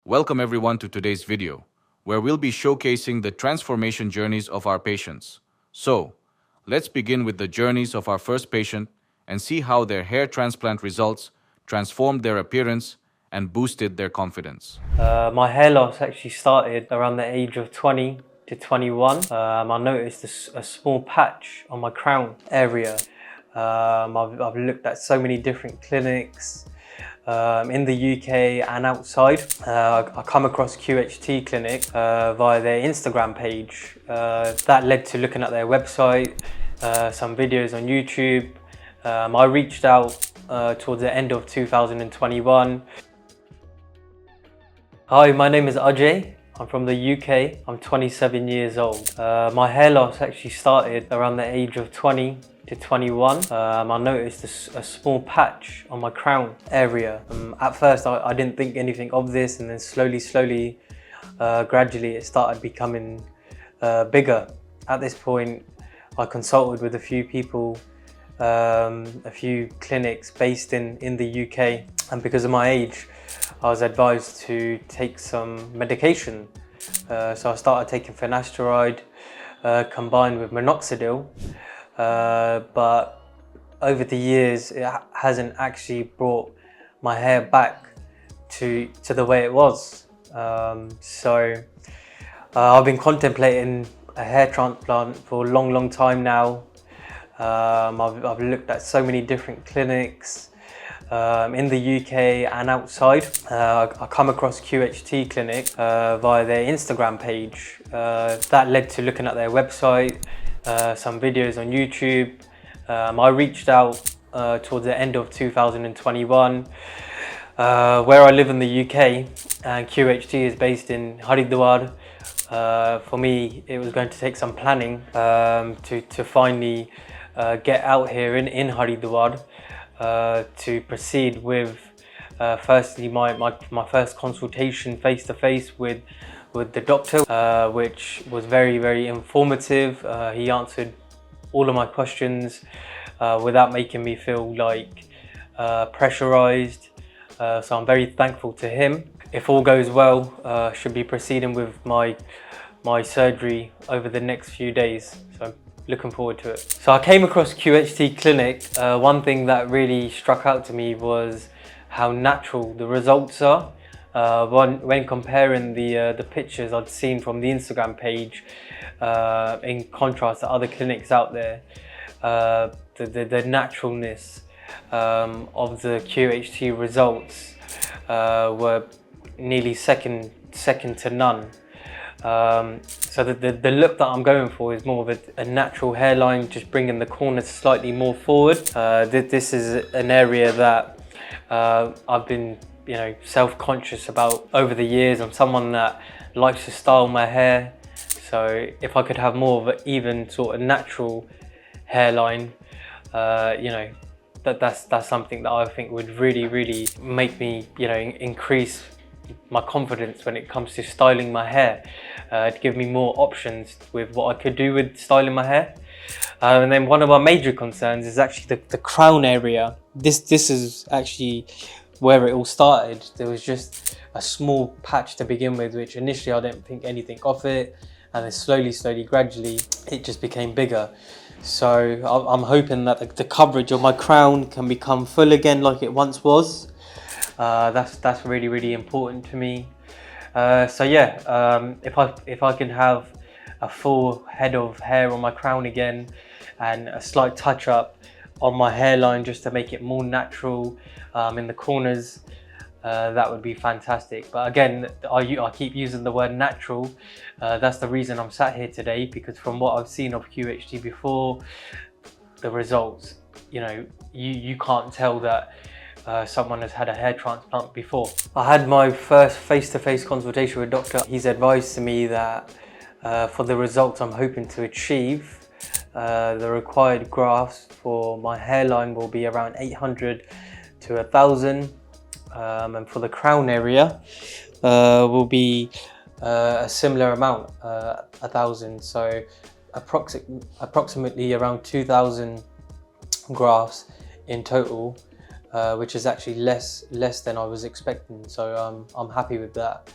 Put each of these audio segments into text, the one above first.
Welcome everyone to today's video, where we'll be showcasing the transformation journeys of our patients. So, let's begin with the journeys of our first patient and see how their hair transplant results transformed their appearance and boosted their confidence. My hair loss actually started around the age of 20 to 21. I noticed a small patch on my crown area. I've looked at so many different clinics in the UK and outside. I come across QHT Clinic via their Instagram page. That led to looking at their website, some videos on YouTube. I reached out towards the end of 2021. Hi, my name is Ajay. I'm from the UK. I'm 27 years old. My hair loss actually started around the age of 20 to 21. I noticed a small patch on my crown area. At first, I didn't think anything of this, and then slowly, gradually, it started becoming bigger. At this point, I consulted with a few people, a few clinics based in the UK, and because of my age, I was advised to take some medication. So I started taking finasteride combined with minoxidil. But over the years, it hasn't actually brought my hair back to the way it was. So I've been contemplating a hair transplant for a long time now. I've looked at so many different clinics in the UK and outside. I come across QHT Clinic via their Instagram page. That led to looking at their website, some videos on YouTube. I reached out towards the end of 2021. Where I live in the UK, and QHT is based in Haridwar. For me, it was going to take some planning to finally get out here in Haridwar to proceed with firstly my first consultation face to face with the doctor, which was very informative. He answered all of my questions without making me feel like pressurized. So I'm very thankful to him. If all goes well, should be proceeding with my surgery over the next few days. So I'm looking forward to it. So I came across QHT Clinic. One thing that really struck out to me was how natural the results are. When comparing the pictures I'd seen from the Instagram page, in contrast to other clinics out there, the naturalness of the QHT results were nearly second to none. So the look that I'm going for is more of a natural hairline, just bringing the corners slightly more forward. This is an area that I've been self-conscious about over the years. I'm someone that likes to style my hair, so if I could have more of an even sort of natural hairline, that's something that I think would really make me increase my confidence when it comes to styling my hair, to give me more options with what I could do with styling my hair. And then one of my major concerns is actually the crown area. This is actually where it all started. There was just a small patch to begin with, which initially I didn't think anything of it, and then slowly, gradually, it just became bigger. So I'm hoping that the coverage of my crown can become full again like it once was. That's really important to me. So yeah, if I can have a full head of hair on my crown again, and a slight touch up on my hairline just to make it more natural in the corners, that would be fantastic. But again, I keep using the word natural. That's the reason I'm sat here today, because from what I've seen of QHT before, the results, you can't tell that someone has had a hair transplant before. I had my first face-to-face consultation with doctor. He's advised to me that for the results I'm hoping to achieve, the required grafts for my hairline will be around 800 to 1,000, and for the crown area will be a similar amount, 1,000. So approximately around 2,000 grafts in total which is actually less than I was expecting. So I'm happy with that.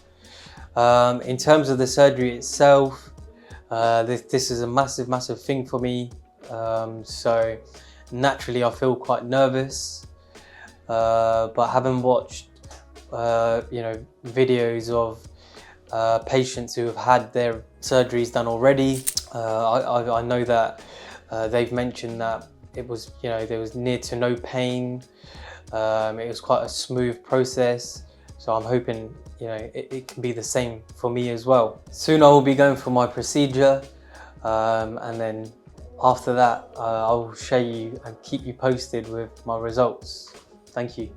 In terms of the surgery itself, this is a massive thing for me. So naturally I feel quite nervous, but having watched videos of patients who have had their surgeries done already, I know that they've mentioned that it was, there was near to no pain. It was quite a smooth process, so I'm hoping it can be the same for me as well. Soon I will be going for my procedure, and then after that I will show you and keep you posted with my results. Thank you.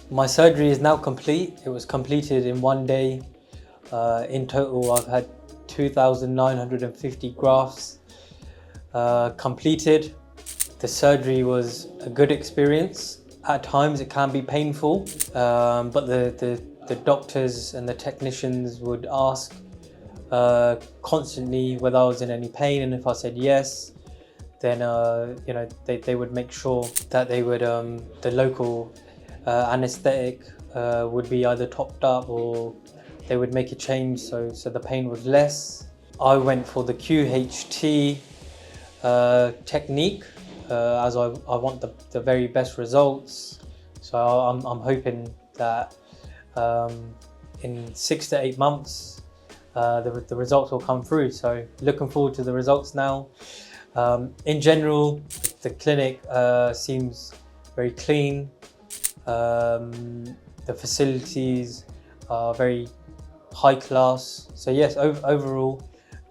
My surgery is now complete. It was completed in one day. In total, I've had 2,950 grafts completed. The surgery was a good experience. At times it can be painful, but the doctors and the technicians would ask constantly whether I was in any pain, and if I said yes, then they would make sure that they would the local anesthetic would be either topped up or they would make a change so the pain was less. I went for the QHT technique as I want the very best results. So I'm hoping that in 6 to 8 months the results will come through. So looking forward to the results now. In general, the clinic seems very clean. The facilities are very high class. So yes, overall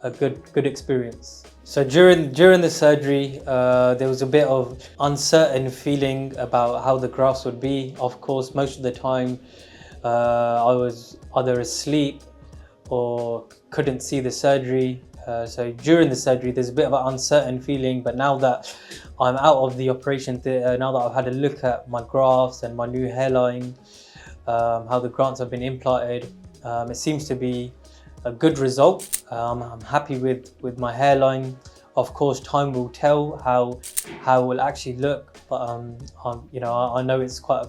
a good experience. So during the surgery, there was a bit of uncertain feeling about how the grafts would be. Of course, most of the time I was either asleep or couldn't see the surgery. So during the surgery, there's a bit of an uncertain feeling, but now that I'm out of the operation theatre, now that I've had a look at my grafts and my new hairline, how the grafts have been implanted, it seems to be a good result. I'm happy with my hairline. Of course, time will tell how it will actually look, but I know it's quite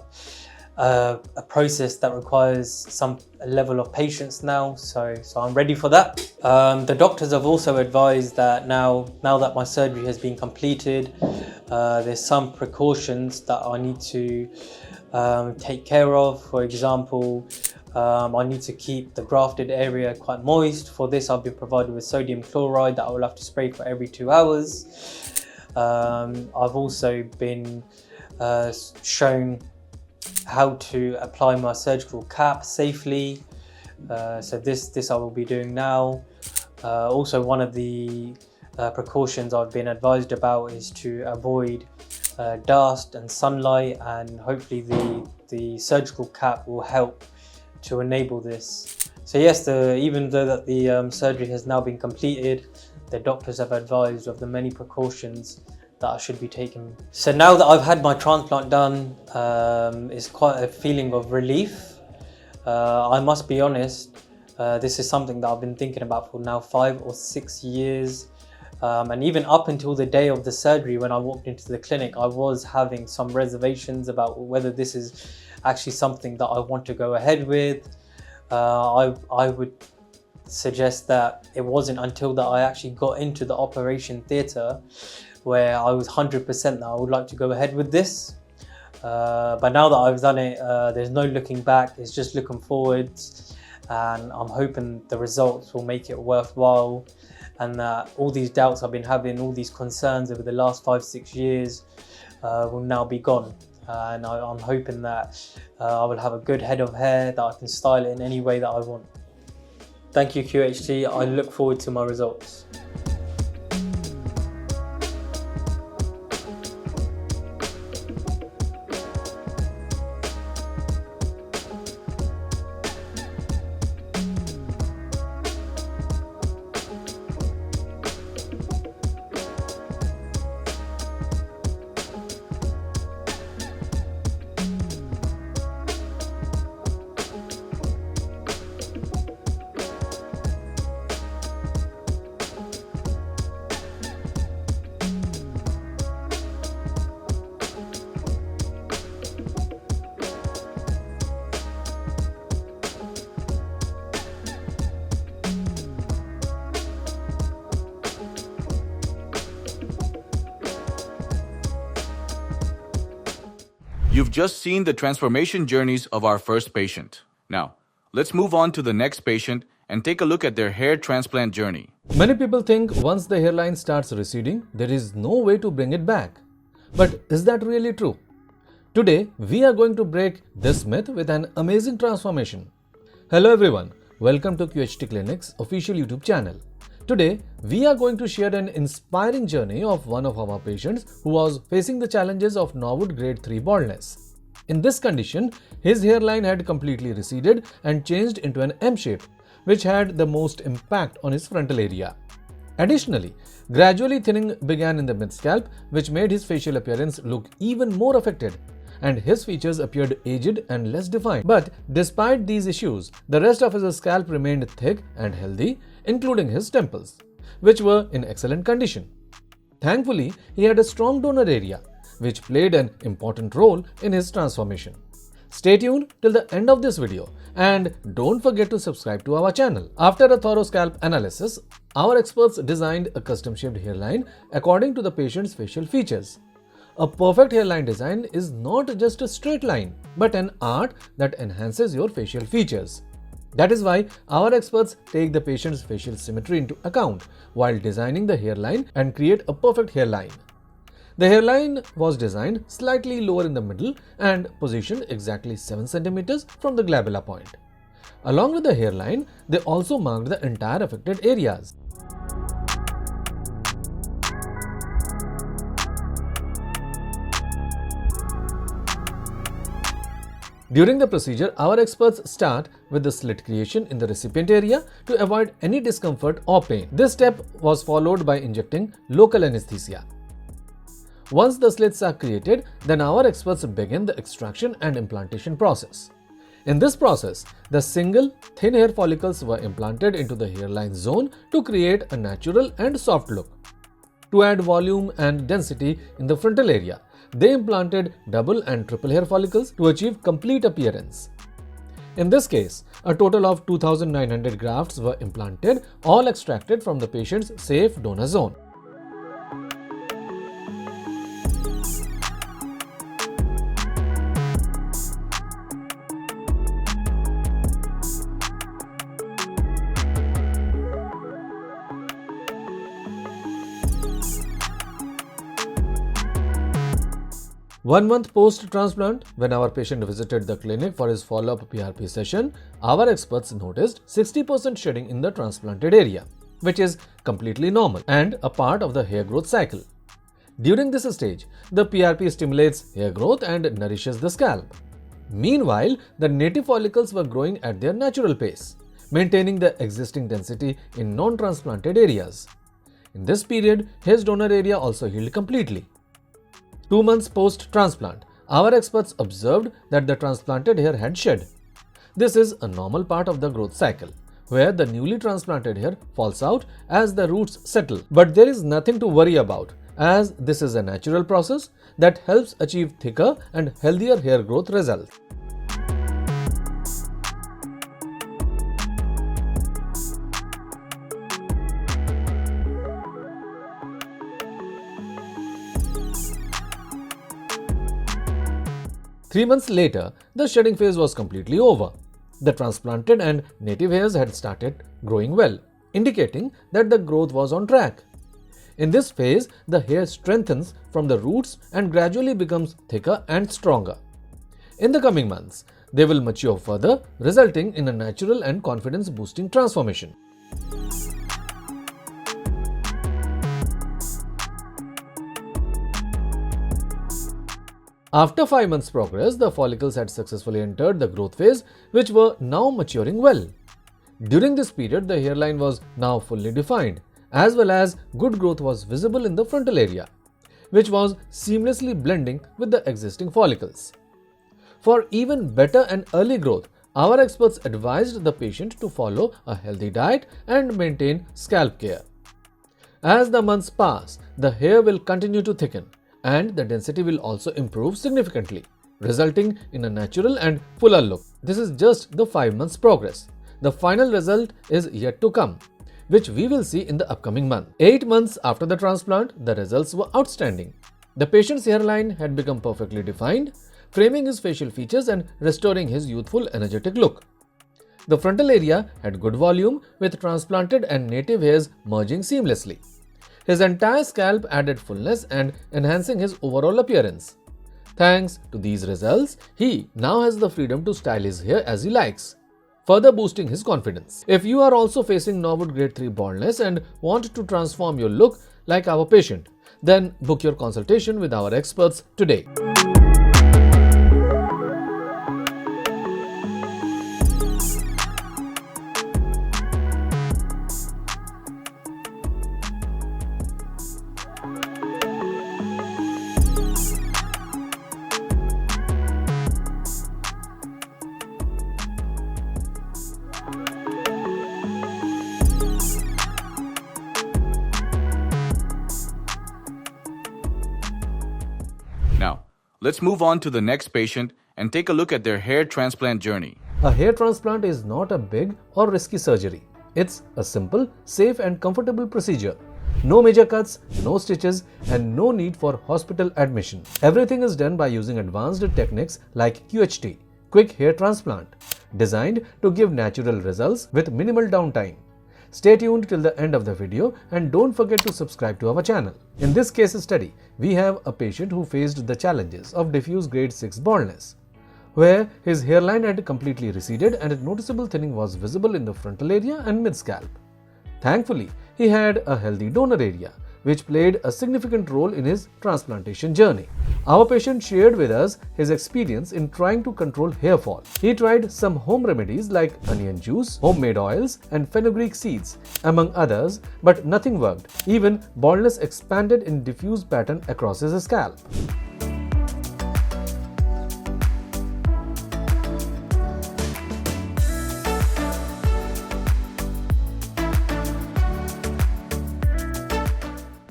a process that requires some level of patience now, so I'm ready for that. The doctors have also advised that now that my surgery has been completed, there's some precautions that I need to take care of. For example, I need to keep the grafted area quite moist. For this, I've been provided with sodium chloride that I will have to spray for every 2 hours. I've also been shown how to apply my surgical cap safely. So this I will be doing now. Also, one of the precautions I've been advised about is to avoid dust and sunlight, and hopefully the surgical cap will help to enable this. So yes, even though that the surgery has now been completed, the doctors have advised of the many precautions that I should be taking. So now that I've had my transplant done, it's quite a feeling of relief. I must be honest, this is something that I've been thinking about for now 5 or 6 years. And even up until the day of the surgery, when I walked into the clinic, I was having some reservations about whether this is actually something that I want to go ahead with. I would suggest that it wasn't until that I actually got into the operation theatre where I was 100% that I would like to go ahead with this. But now that I've done it, there's no looking back, it's just looking forwards. and I'm hoping the results will make it worthwhile, and that all these doubts I've been having, all these concerns over the last 5-6 years will now be gone. And I'm hoping that I will have a good head of hair, that I can style it in any way that I want. Thank you, QHT. I look forward to my results. You've just seen the transformation journeys of our first patient. Now, let's move on to the next patient and take a look at their hair transplant journey. Many people think once the hairline starts receding, there is no way to bring it back. But is that really true? Today, we are going to break this myth with an amazing transformation. Hello everyone, welcome to QHT Clinic's official YouTube channel. Today, we are going to share an inspiring journey of one of our patients who was facing the challenges of Norwood grade 3 baldness. In this condition, his hairline had completely receded and changed into an M shape, which had the most impact on his frontal area. Additionally, gradually thinning began in the mid-scalp, which made his facial appearance look even more affected, and his features appeared aged and less defined. But despite these issues, the rest of his scalp remained thick and healthy, including his temples, which were in excellent condition. Thankfully, he had a strong donor area, which played an important role in his transformation. Stay tuned till the end of this video and don't forget to subscribe to our channel. After a thorough scalp analysis, our experts designed a custom-shaped hairline according to the patient's facial features. A perfect hairline design is not just a straight line, but an art that enhances your facial features. That is why our experts take the patient's facial symmetry into account while designing the hairline and create a perfect hairline. The hairline was designed slightly lower in the middle and positioned exactly 7 cm from the glabella point. Along with the hairline, they also marked the entire affected areas. During the procedure, our experts start with the slit creation in the recipient area to avoid any discomfort or pain. This step was followed by injecting local anesthesia. Once the slits are created, then our experts begin the extraction and implantation process. In this process, the single thin hair follicles were implanted into the hairline zone to create a natural and soft look. To add volume and density in the frontal area, they implanted double and triple hair follicles to achieve complete appearance. In this case, a total of 2,900 grafts were implanted, all extracted from the patient's safe donor zone. One month post-transplant, when our patient visited the clinic for his follow-up PRP session, our experts noticed 60% shedding in the transplanted area, which is completely normal and a part of the hair growth cycle. During this stage, the PRP stimulates hair growth and nourishes the scalp. Meanwhile, the native follicles were growing at their natural pace, maintaining the existing density in non-transplanted areas. In this period, his donor area also healed completely. 2 months post-transplant, our experts observed that the transplanted hair had shed. This is a normal part of the growth cycle, where the newly transplanted hair falls out as the roots settle. But there is nothing to worry about, as this is a natural process that helps achieve thicker and healthier hair growth results. Three months later, the shedding phase was completely over. The transplanted and native hairs had started growing well, indicating that the growth was on track. In this phase, the hair strengthens from the roots and gradually becomes thicker and stronger. In the coming months, they will mature further, resulting in a natural and confidence-boosting transformation. After 5 months' progress, the follicles had successfully entered the growth phase, which were now maturing well. During this period, the hairline was now fully defined, as well as good growth was visible in the frontal area, which was seamlessly blending with the existing follicles. For even better and early growth, our experts advised the patient to follow a healthy diet and maintain scalp care. As the months pass, the hair will continue to thicken and the density will also improve significantly, resulting in a natural and fuller look. This is just the 5 months progress. The final result is yet to come, which we will see in the upcoming month. 8 months after the transplant, the results were outstanding. The patient's hairline had become perfectly defined, framing his facial features and restoring his youthful, energetic look. The frontal area had good volume, with transplanted and native hairs merging seamlessly. His entire scalp added fullness and enhancing his overall appearance. Thanks to these results, he now has the freedom to style his hair as he likes, further boosting his confidence. If you are also facing Norwood Grade 3 baldness and want to transform your look like our patient, then book your consultation with our experts today. Now, let's move on to the next patient and take a look at their hair transplant journey. A hair transplant is not a big or risky surgery. It's a simple, safe and comfortable procedure. No major cuts, no stitches and no need for hospital admission. Everything is done by using advanced techniques like QHT, Quick Hair Transplant, designed to give natural results with minimal downtime. Stay tuned till the end of the video and don't forget to subscribe to our channel. In this case study, we have a patient who faced the challenges of diffuse grade 6 baldness, where his hairline had completely receded and a noticeable thinning was visible in the frontal area and mid-scalp. Thankfully, he had a healthy donor area, which played a significant role in his transplantation journey. Our patient shared with us his experience in trying to control hair fall. He tried some home remedies like onion juice, homemade oils, and fenugreek seeds, among others, but nothing worked. Even baldness expanded in diffuse pattern across his scalp.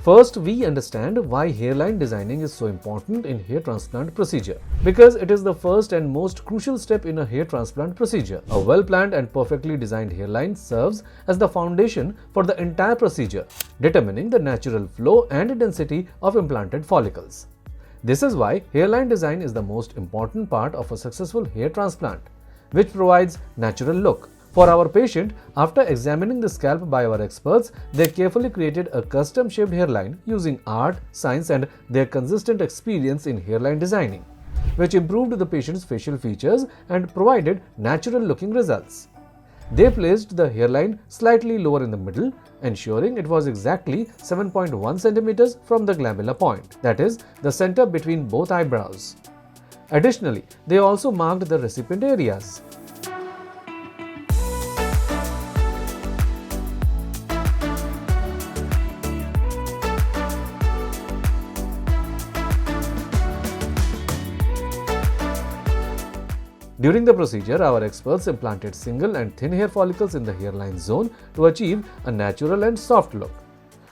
First, we understand why hairline designing is so important in hair transplant procedure. Because it is the first and most crucial step in a hair transplant procedure. A well-planned and perfectly designed hairline serves as the foundation for the entire procedure, determining the natural flow and density of implanted follicles. This is why hairline design is the most important part of a successful hair transplant, which provides natural look. For our patient, after examining the scalp by our experts, they carefully created a custom-shaped hairline using art, science and their consistent experience in hairline designing, which improved the patient's facial features and provided natural-looking results. They placed the hairline slightly lower in the middle, ensuring it was exactly 7.1 centimeters from the glabella point, that is, the center between both eyebrows. Additionally, they also marked the recipient areas. During the procedure, our experts implanted single and thin hair follicles in the hairline zone to achieve a natural and soft look.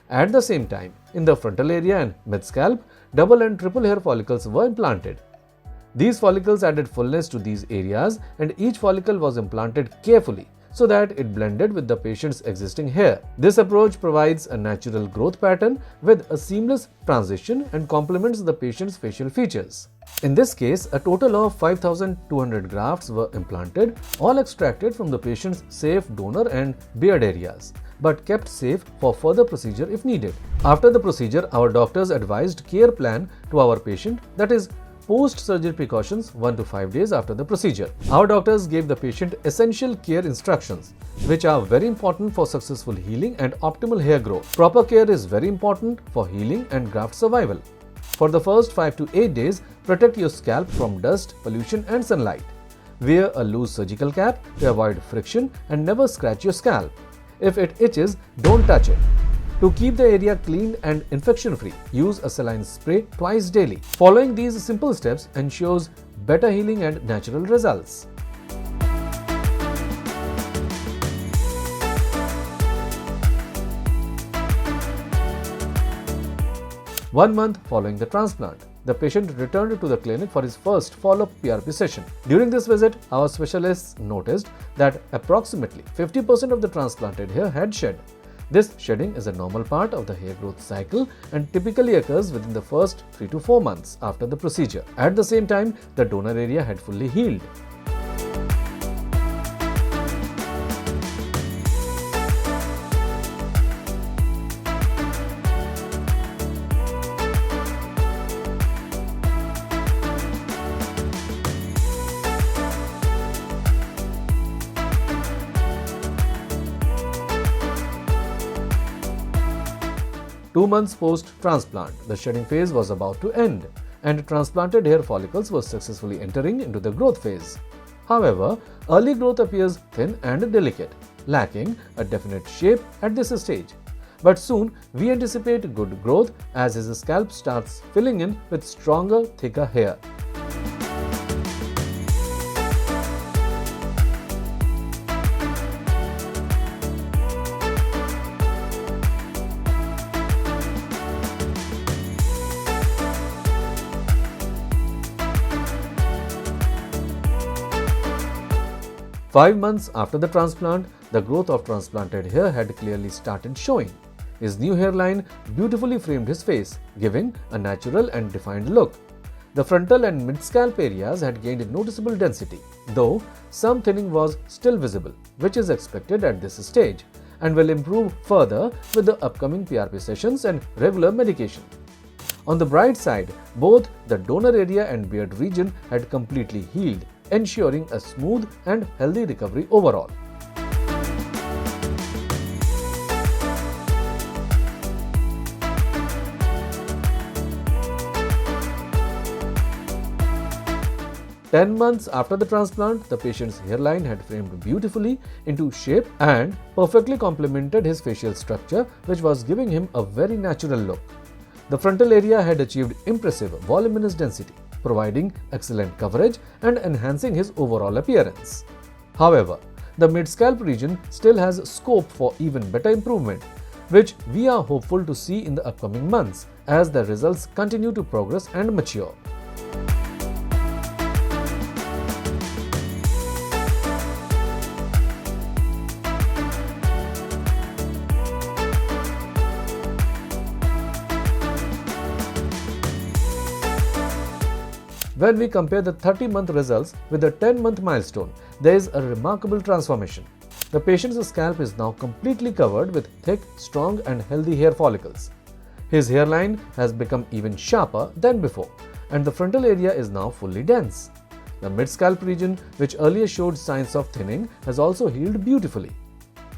At the same time, in the frontal area and mid-scalp, double and triple hair follicles were implanted. These follicles added fullness to these areas and each follicle was implanted carefully so that it blended with the patient's existing hair. This approach provides a natural growth pattern with a seamless transition and complements the patient's facial features. In this case, a total of 5,200 grafts were implanted, all extracted from the patient's safe donor and beard areas, but kept safe for further procedure if needed. After the procedure, our doctors advised care plan to our patient, that is, post-surgery precautions 1 to 5 days after the procedure. Our doctors gave the patient essential care instructions, which are very important for successful healing and optimal hair growth. Proper care is very important for healing and graft survival. For the first 5 to 8 days, protect your scalp from dust, pollution and sunlight. Wear a loose surgical cap to avoid friction and never scratch your scalp. If it itches, don't touch it. To keep the area clean and infection-free, use a saline spray twice daily. Following these simple steps ensures better healing and natural results. One month following the transplant, the patient returned to the clinic for his first follow-up PRP session. During this visit, our specialists noticed that approximately 50% of the transplanted hair had shed. This shedding is a normal part of the hair growth cycle and typically occurs within the first 3 to 4 months after the procedure. At the same time, the donor area had fully healed. Two months post-transplant, the shedding phase was about to end, and transplanted hair follicles were successfully entering into the growth phase. However, early growth appears thin and delicate, lacking a definite shape at this stage. But soon, we anticipate good growth as his scalp starts filling in with stronger, thicker hair. Five months after the transplant, the growth of transplanted hair had clearly started showing. His new hairline beautifully framed his face, giving a natural and defined look. The frontal and mid-scalp areas had gained noticeable density, though some thinning was still visible, which is expected at this stage, and will improve further with the upcoming PRP sessions and regular medication. On the bright side, both the donor area and beard region had completely healed, ensuring a smooth and healthy recovery overall. Ten months after the transplant, the patient's hairline had framed beautifully into shape and perfectly complemented his facial structure, which was giving him a very natural look. The frontal area had achieved impressive voluminous density, providing excellent coverage and enhancing his overall appearance. However, the mid-scalp region still has scope for even better improvement, which we are hopeful to see in the upcoming months as the results continue to progress and mature. When we compare the 30-month results with the 10-month milestone, there is a remarkable transformation. The patient's scalp is now completely covered with thick, strong and healthy hair follicles. His hairline has become even sharper than before, and the frontal area is now fully dense. The mid-scalp region, which earlier showed signs of thinning, has also healed beautifully.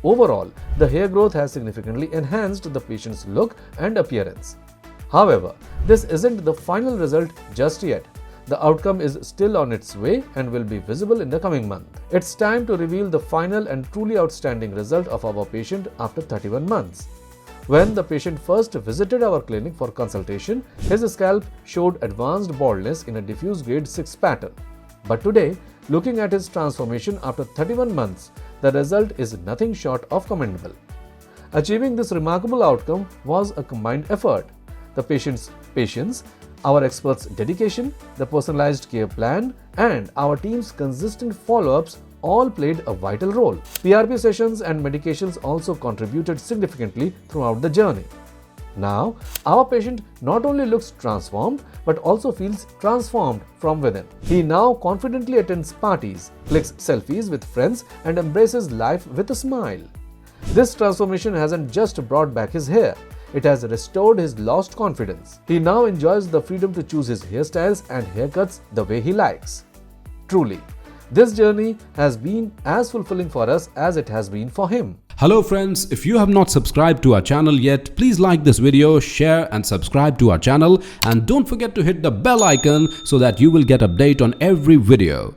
Overall, the hair growth has significantly enhanced the patient's look and appearance. However, this isn't the final result just yet. The outcome is still on its way and will be visible in the coming month. It's time to reveal the final and truly outstanding result of our patient after 31 months. When the patient first visited our clinic for consultation, his scalp showed advanced baldness in a diffuse grade 6 pattern. But today, looking at his transformation after 31 months, the result is nothing short of commendable. Achieving this remarkable outcome was a combined effort. The patient's patience, our experts' dedication, the personalized care plan, and our team's consistent follow-ups all played a vital role. PRP sessions and medications also contributed significantly throughout the journey. Now, our patient not only looks transformed but also feels transformed from within. He now confidently attends parties, clicks selfies with friends, and embraces life with a smile. This transformation hasn't just brought back his hair, it has restored his lost confidence. He now enjoys the freedom to choose his hairstyles and haircuts the way he likes. Truly, this journey has been as fulfilling for us as it has been for him. Hello friends, if you have not subscribed to our channel yet, please like this video, share and subscribe to our channel, and don't forget to hit the bell icon so that you will get update on every video.